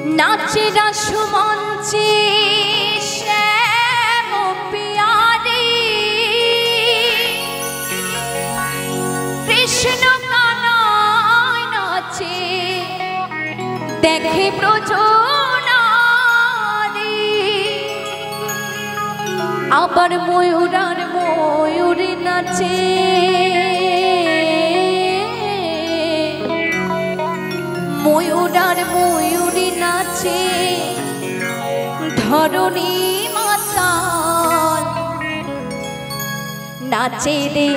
नाचे रसमंचे श्याम प्यारे कृष्ण कानाय नाचे देखे ब्रजनारी आबार मयूरार मयूरी नाचे मयूरार मयूरी नाचे धरणी माताल नाचे रे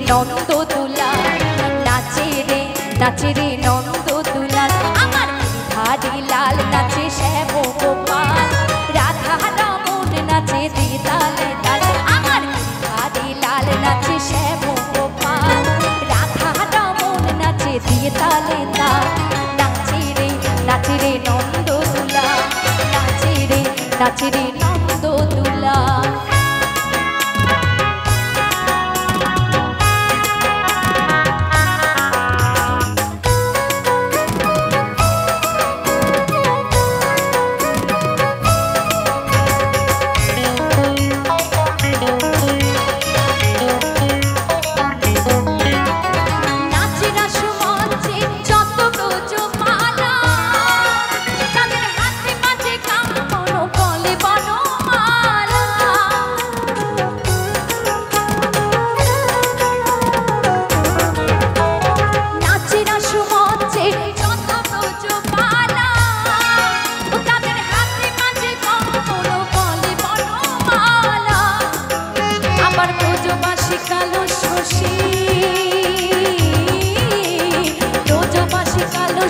नंद दुलाल नाचे रे नंद दुलाल आमार धारी लाल नाचे श्याम गोपाल राधा रमन नाचे दे ताले ताल आमार धारी लाल नाचे श्याम गोपाल राधा रमन नाचे दे ताले ताल नाचे रे नंद दुलाल नाचे रे नंद दुलाल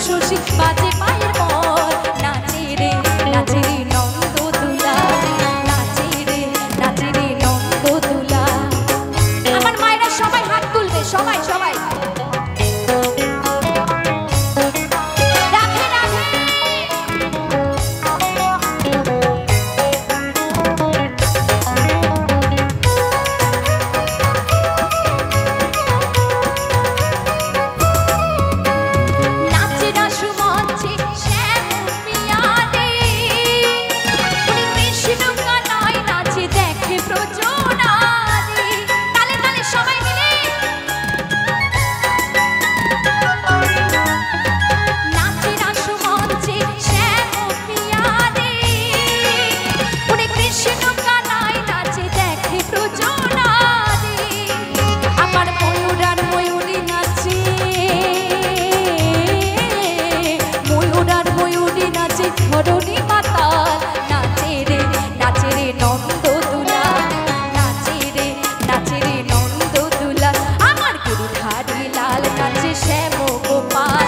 शशि बाजे पायर मोर नाचे रे नंद दुलाल नाचे रे नंद दुलाल आमार मायरा सबाई हाथ तुलबे सबाई सबाई राधे राधे धरणी माताल नाचे रे नंद दुलाल नाचे रे नंद दुलाल आमार गिरिधारी लाल नाचे श्याम गोपाल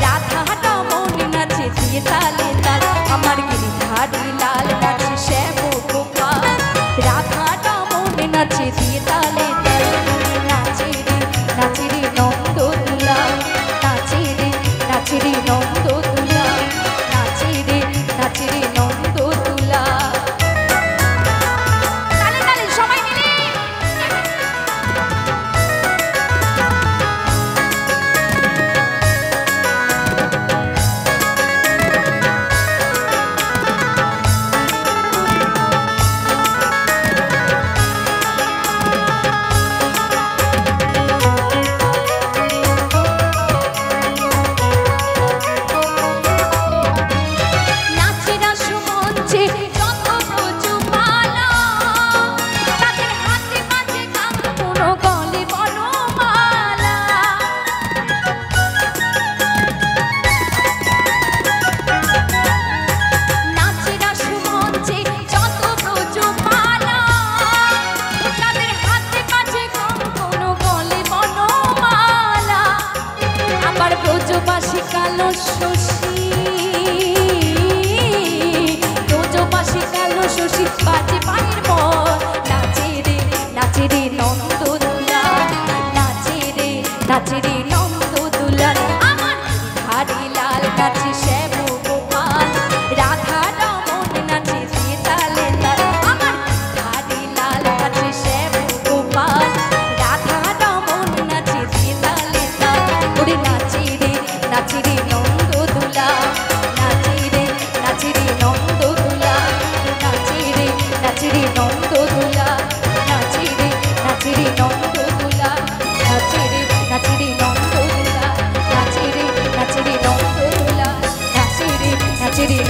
राधा रमन नाचे दिए ताले ताल आमार गिरिधारी लाल नाचे श्याम गोपाल राधा रमन नाचे दिए ताले ताल नाचे रे नंद दुलाल नाचे रे नंद दुलाल नाचे रे नंद दुलाल ताले ताले सबाई मिले ব্রজবাসী কালো শশী বাজে পায়ের মোর নাচে রে নন্দ দুলাল নাচে রে নন্দ দুলাল আমার ধারি লাল নাচে শ্যাম গোপাল রাধা রমন নাচে দিয়ে তালে তাল আমার ধারি লাল নাচে শ্যাম গোপাল রাধা রমন নাচে দিয়ে তালে তাল ওরে নাচে রে নন্দ দুলাল নাচে রে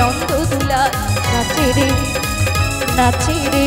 নন্দ দুলাল নাচে রে নাচে রে।